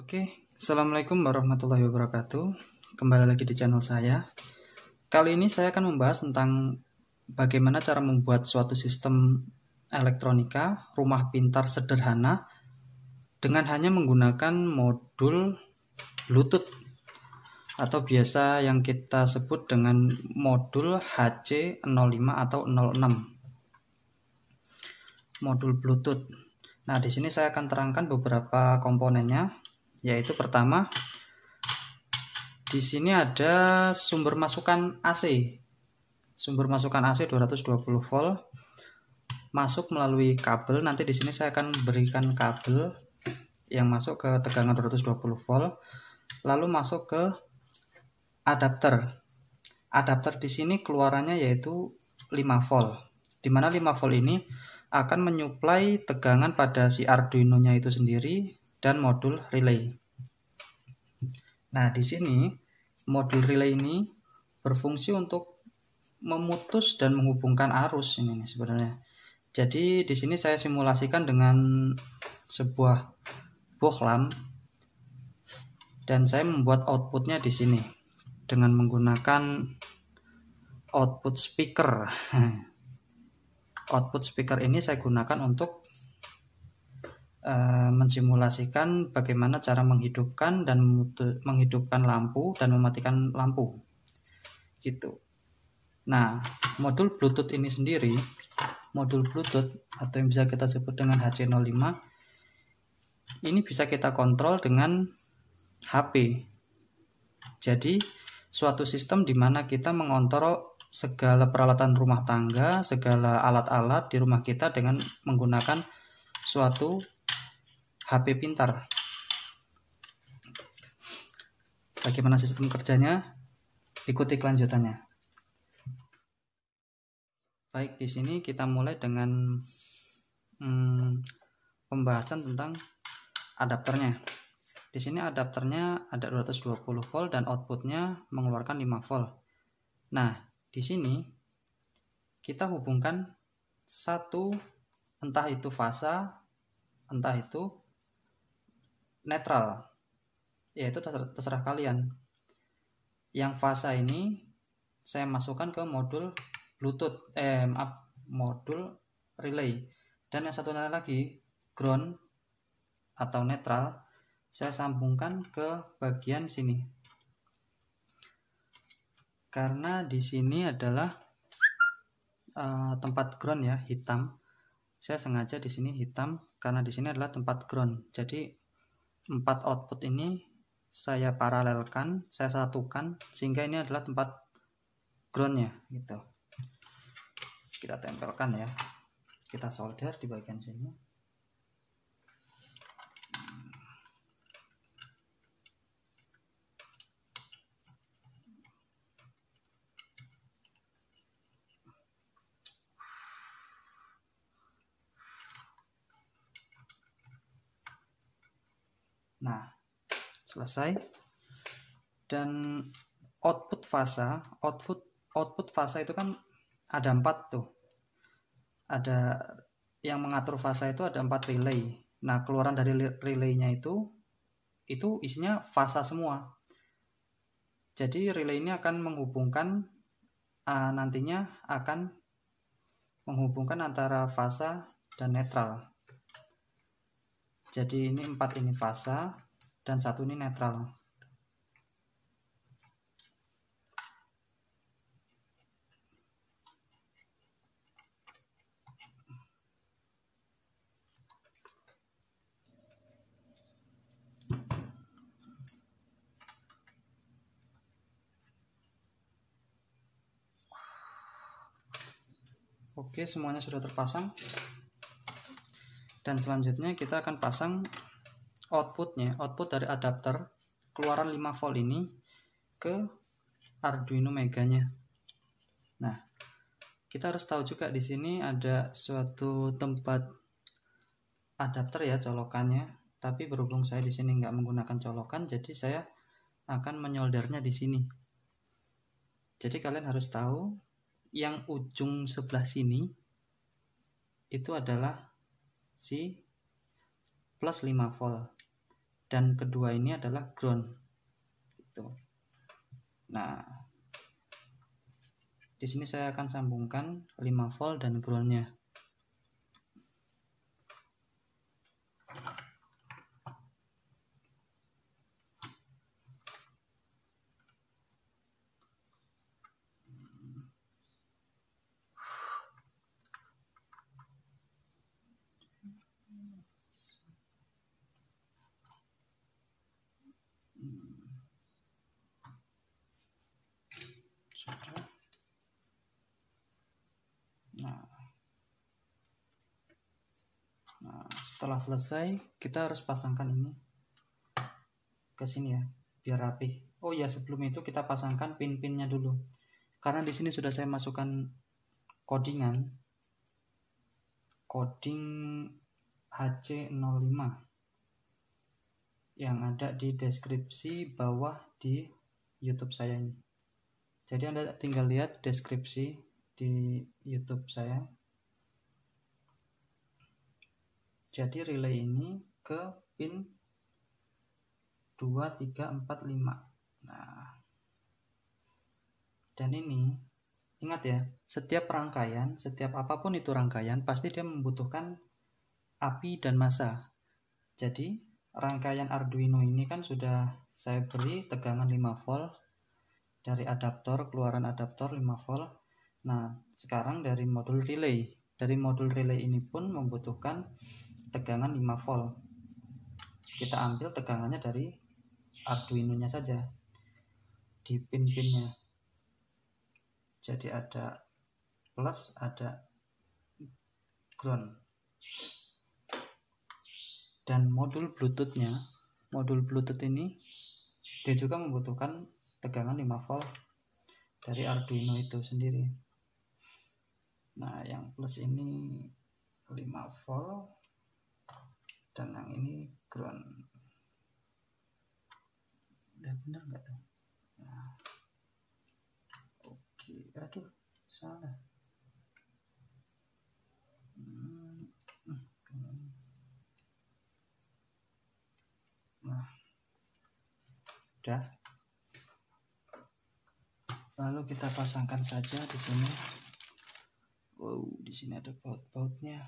Oke, Assalamualaikum warahmatullahi wabarakatuh. Kembali lagi di channel saya. Kali ini saya akan membahas tentang bagaimana cara membuat suatu sistem elektronika rumah pintar sederhana dengan hanya menggunakan modul Bluetooth atau biasa yang kita sebut dengan modul HC05 atau 06. Modul Bluetooth. Nah, di sini saya akan terangkan beberapa komponennya, yaitu pertama, di sini ada sumber masukan AC. Sumber masukan AC 220 volt masuk melalui kabel. Nanti di sini saya akan berikan kabel yang masuk ke tegangan 220 volt, lalu masuk ke adapter. Adapter di sini keluarannya yaitu 5 volt. Di mana 5 volt ini akan menyuplai tegangan pada si Arduino-nya itu sendiri dan modul relay. Nah, di sini modul relay ini berfungsi untuk memutus dan menghubungkan arus ini sebenarnya. Jadi di sini saya simulasikan dengan sebuah bohlam dan saya membuat outputnya di sini dengan menggunakan output speaker. Output speaker ini saya gunakan untuk mensimulasikan bagaimana cara menghidupkan dan menghidupkan lampu dan mematikan lampu gitu. Nah, modul Bluetooth ini sendiri, modul Bluetooth atau yang bisa kita sebut dengan HC05, ini bisa kita kontrol dengan HP. Jadi suatu sistem di mana kita mengontrol segala peralatan rumah tangga, segala alat-alat di rumah kita dengan menggunakan suatu HP pintar. Bagaimana sistem kerjanya? Ikuti kelanjutannya. Baik, di sini kita mulai dengan pembahasan tentang adapternya. Di sini adapternya ada 220 volt dan outputnya mengeluarkan 5 volt. Nah, di sini kita hubungkan satu, entah itu fasa, entah itu netral, yaitu terserah kalian. Yang fasa ini saya masukkan ke modul Bluetooth, modul relay, dan yang satunya lagi ground atau netral saya sambungkan ke bagian sini. Karena di sini adalah tempat ground ya, hitam. Saya sengaja di sini hitam karena di sini adalah tempat ground. Jadi 4 output ini saya paralelkan, saya satukan sehingga ini adalah tempat groundnya gitu. Kita tempelkan ya. Kita solder di bagian sini. Nah, selesai. Dan output fasa itu kan ada 4 tuh. Ada yang mengatur fasa itu ada 4 relay. Nah, keluaran dari relaynya itu isinya fasa semua. Jadi relay ini akan menghubungkan nantinya akan menghubungkan antara fasa dan netral. Jadi ini 4 ini fasa dan 1 ini netral. Oke, semuanya sudah terpasang. Dan selanjutnya kita akan pasang outputnya, output dari adapter keluaran 5 volt ini ke Arduino Meganya. Nah, kita harus tahu juga di sini ada suatu tempat adapter ya, colokannya. Tapi berhubung saya di sini nggak menggunakan colokan, jadi saya akan menyoldernya di sini. Jadi kalian harus tahu yang ujung sebelah sini itu adalah si plus 5 volt. dan kedua ini adalah ground gitu. Nah, di sini saya akan sambungkan 5 volt dan groundnya. Nah, setelah selesai kita harus pasangkan ini ke sini ya, biar rapi. Oh ya, sebelum itu kita pasangkan pin-pinnya dulu. Karena di sini sudah saya masukkan coding HC05 yang ada di deskripsi bawah di YouTube saya ini. Jadi Anda tinggal lihat deskripsi di YouTube saya. Jadi relay ini ke pin 2, 3, 4, 5. Nah, dan ini ingat ya, setiap rangkaian, setiap apapun itu rangkaian, pasti dia membutuhkan api dan massa. Jadi rangkaian Arduino ini kan sudah saya beri tegangan 5 volt dari adaptor, keluaran adaptor 5 volt. Nah, sekarang dari modul relay. Dari modul relay ini pun membutuhkan tegangan 5 volt. Kita ambil tegangannya dari Arduino-nya saja di pin-pinnya. Jadi ada plus, ada ground. Dan modul Bluetooth-nya, modul Bluetooth ini dia juga membutuhkan tegangan 5 volt dari Arduino itu sendiri. Nah, yang plus ini 5 volt dan yang ini ground. Udah benar nggak tuh? Nah, oke, aduh salah. Nah, udah. Lalu kita pasangkan saja di sini. Wow, di sini ada baut-bautnya.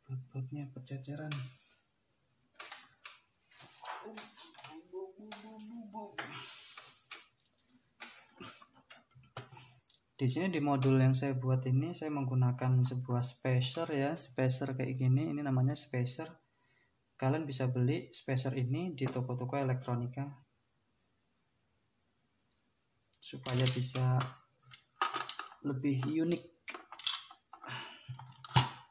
Baut-bautnya berceceran. Di sini di modul yang saya buat ini saya menggunakan sebuah spacer ya, spacer kayak gini. Ini namanya spacer. Kalian bisa beli spacer ini di toko-toko elektronika supaya bisa lebih unik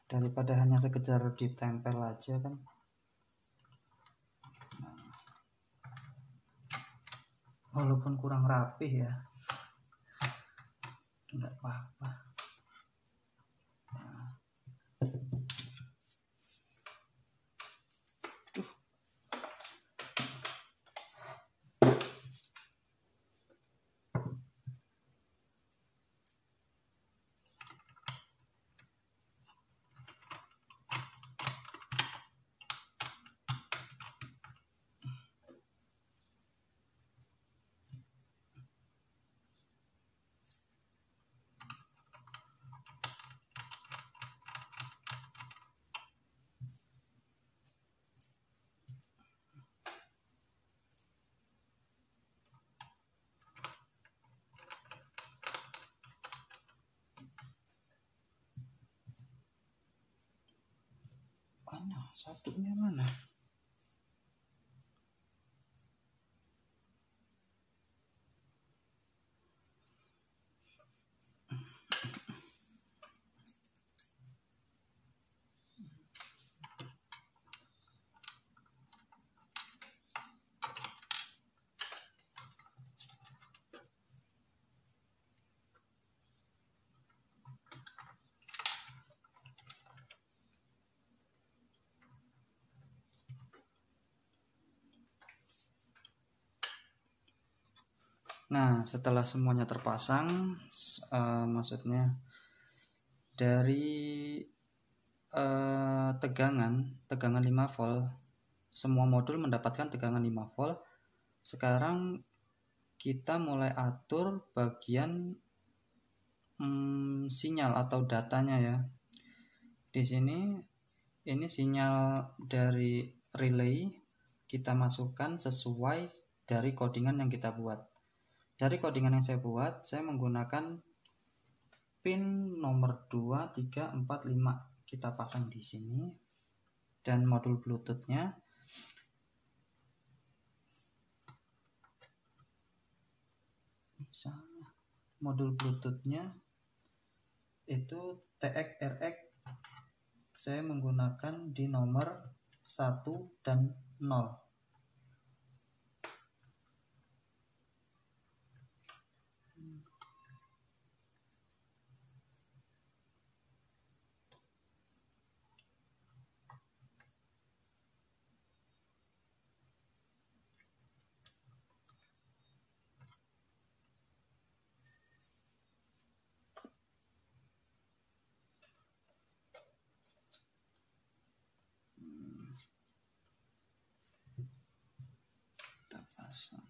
daripada hanya sekedar ditempel aja kan. Nah, walaupun kurang rapih ya, nggak apa-apa. Nah. Mana satunya mana? Nah, setelah semuanya terpasang, maksudnya dari tegangan 5 volt semua modul mendapatkan tegangan 5 volt. Sekarang kita mulai atur bagian sinyal atau datanya ya. Di sini ini sinyal dari relay kita masukkan sesuai dari codingan yang kita buat. Dari codingan yang saya buat, saya menggunakan pin nomor 2, 3, 4, 5 kita pasang di sini, dan modul bluetoothnya itu TX RX saya menggunakan di nomor 1 dan 0. Kita pasang.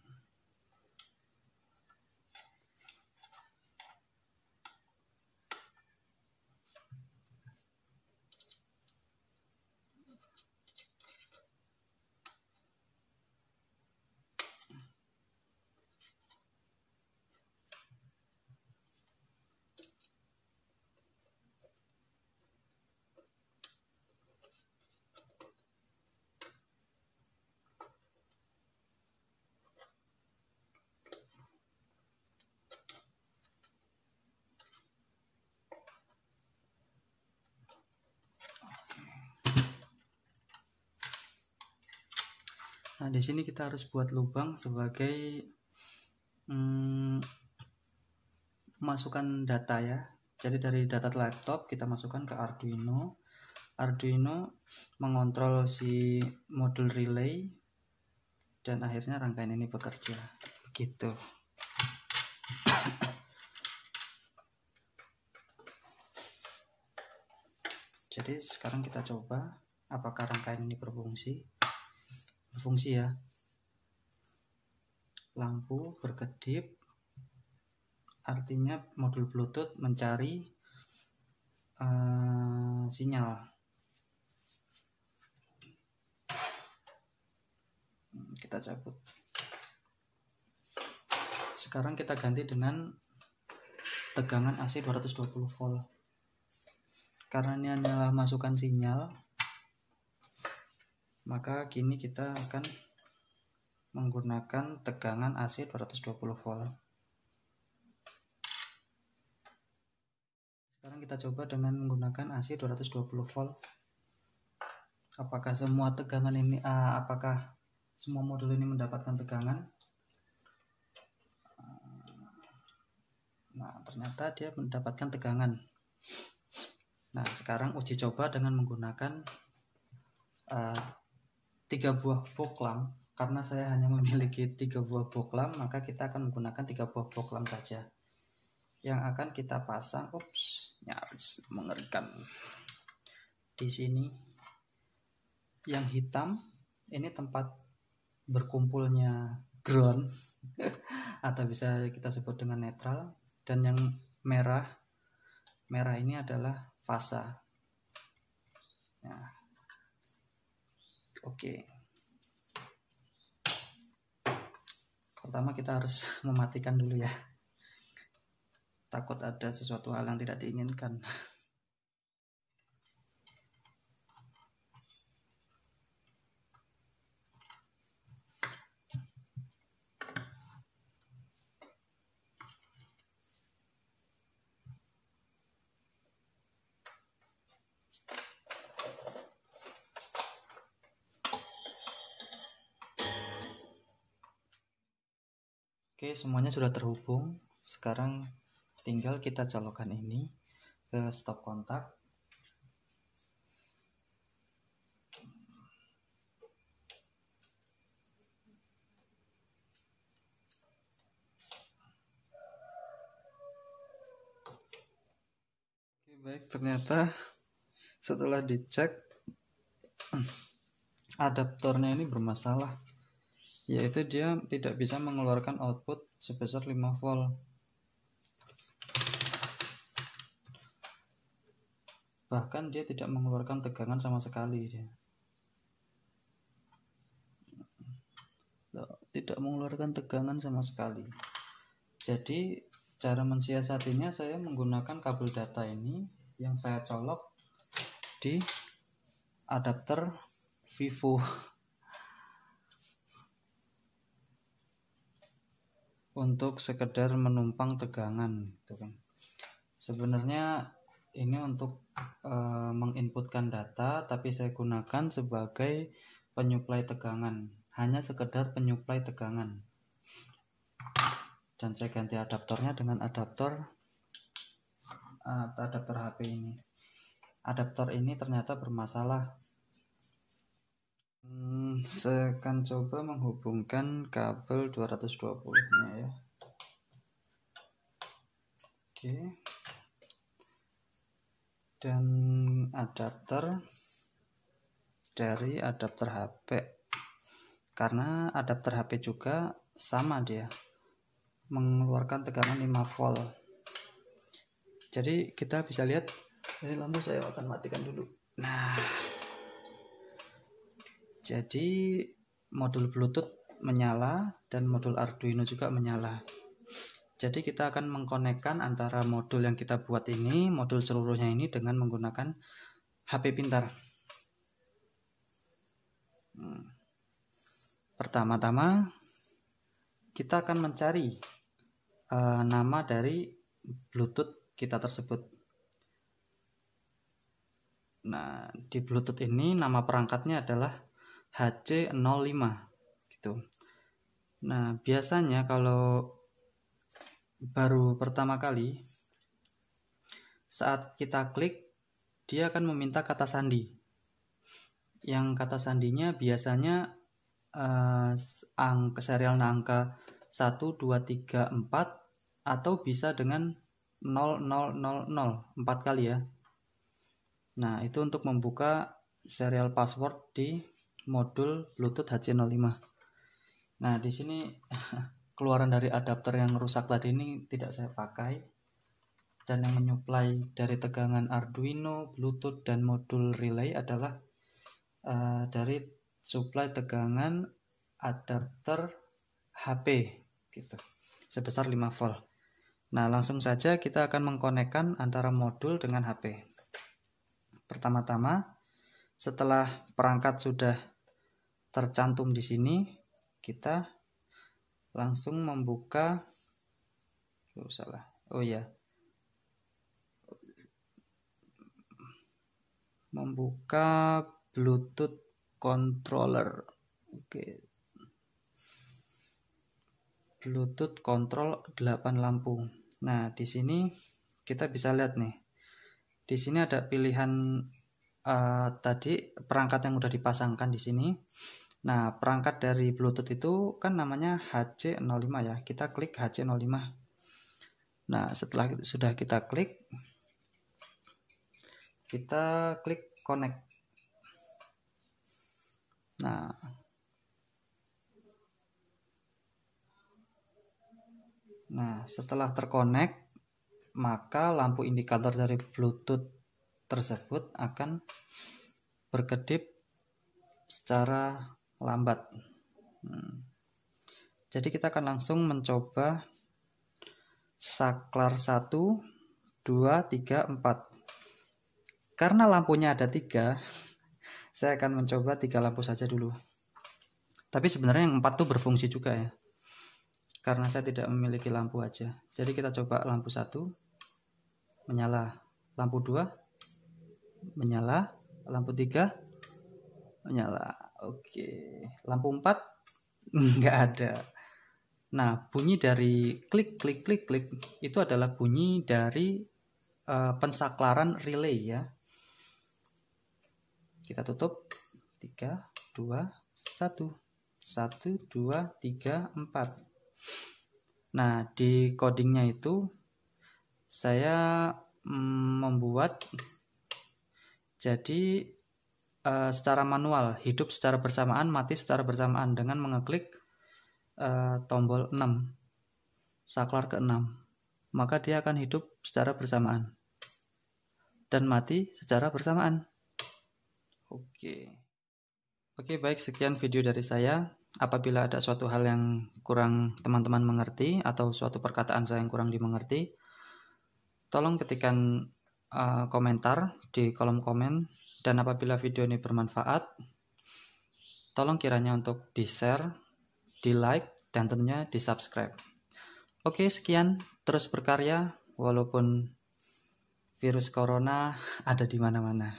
Nah, di sini kita harus buat lubang sebagai masukkan data ya. Jadi dari data laptop kita masukkan ke Arduino. Arduino mengontrol si modul relay dan akhirnya rangkaian ini bekerja. Begitu. Jadi sekarang kita coba apakah rangkaian ini berfungsi. Berfungsi ya. Lampu berkedip, artinya modul Bluetooth mencari sinyal. Kita cabut. Sekarang kita ganti dengan tegangan AC 220 volt. Karena ini adalah masukan sinyal, maka kini kita akan menggunakan tegangan AC 220 volt. Sekarang kita coba dengan menggunakan AC 220 volt. Apakah semua tegangan ini apakah semua modul ini mendapatkan tegangan? Nah, ternyata dia mendapatkan tegangan. Nah, sekarang uji coba dengan menggunakan 3 buah boklam. Karena saya hanya memiliki 3 buah boklam, maka kita akan menggunakan 3 buah boklam saja yang akan kita pasang. Nyaris mengerikan. Di sini yang hitam ini tempat berkumpulnya ground atau bisa kita sebut dengan netral, dan yang merah ini adalah fasa. Nah, oke. Pertama kita harus mematikan dulu ya. Takut ada sesuatu hal yang tidak diinginkan. Oke, semuanya sudah terhubung. Sekarang tinggal kita colokkan ini ke stop kontak. Oke, baik, ternyata setelah dicek adaptornya ini bermasalah, yaitu dia tidak bisa mengeluarkan output sebesar 5 volt. Bahkan dia tidak mengeluarkan tegangan sama sekali, dia tidak mengeluarkan tegangan sama sekali. Jadi cara mensiasatinya, saya menggunakan kabel data ini yang saya colok di adapter Vivo untuk sekedar menumpang tegangan gitu kan. Sebenarnya ini untuk menginputkan data, tapi saya gunakan sebagai penyuplai tegangan, hanya sekedar penyuplai tegangan. Dan saya ganti adaptornya dengan adaptor HP ini. Adaptor ini ternyata bermasalah. Saya akan coba menghubungkan kabel 220-nya ya. Oke. Dan adapter dari adapter HP, karena adapter HP juga sama, dia mengeluarkan tegangan 5 volt. Jadi kita bisa lihat, ini lampu saya akan matikan dulu. Nah, jadi modul Bluetooth menyala dan modul Arduino juga menyala. Jadi kita akan mengkonekkan antara modul yang kita buat ini, modul seluruhnya ini, dengan menggunakan HP pintar. Pertama-tama kita akan mencari nama dari Bluetooth kita tersebut. Nah, di Bluetooth ini nama perangkatnya adalah HC05 gitu. Nah, biasanya kalau baru pertama kali, saat kita klik, dia akan meminta kata sandi. Yang kata sandinya biasanya serialnya angka 1, 2, 3, 4, atau bisa dengan 0000, 4 kali ya. Nah, itu untuk membuka serial password di modul Bluetooth HC05. Nah, di sini keluaran dari adapter yang rusak tadi ini tidak saya pakai, dan yang menyuplai dari tegangan Arduino, Bluetooth, dan modul relay adalah dari suplai tegangan adapter HP gitu, sebesar 5 volt. Nah, langsung saja kita akan mengkonekkan antara modul dengan HP. Pertama-tama, setelah perangkat sudah tercantum di sini, kita langsung membuka membuka Bluetooth controller. Oke. Bluetooth control 8 lampu. Nah, di sini kita bisa lihat nih. Di sini ada pilihan tadi perangkat yang udah dipasangkan di sini. Nah, perangkat dari Bluetooth itu kan namanya HC05 ya. Kita klik HC05. Nah, setelah sudah kita klik connect. Nah, setelah terkonek, maka lampu indikator dari Bluetooth tersebut akan berkedip secara lambat. Jadi kita akan langsung mencoba saklar 1, 2, 3, 4. Karena lampunya ada 3, saya akan mencoba 3 lampu saja dulu. Tapi sebenarnya yang 4 tuh berfungsi juga ya, karena saya tidak memiliki lampu aja. Jadi kita coba lampu 1 menyala, lampu 2 menyala, lampu 3 menyala. Oke, lampu 4 nggak ada. Nah, bunyi dari klik itu adalah bunyi dari pensaklaran relay ya. Kita tutup. 3, 2, 1. 1, 2, 3, 4. Nah, di codingnya itu saya membuat jadi secara manual, hidup secara bersamaan, mati secara bersamaan dengan mengeklik tombol 6, saklar ke-6. Maka dia akan hidup secara bersamaan dan mati secara bersamaan. Oke, baik, sekian video dari saya. Apabila ada suatu hal yang kurang teman-teman mengerti atau suatu perkataan saya yang kurang dimengerti, tolong ketikkan komentar di kolom komen. Dan apabila video ini bermanfaat, tolong kiranya untuk di-share, di-like, dan tentunya di-subscribe. Oke, sekian. Terus berkarya walaupun virus corona ada di mana-mana.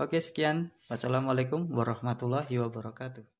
Oke, sekian. Wassalamualaikum warahmatullahi wabarakatuh.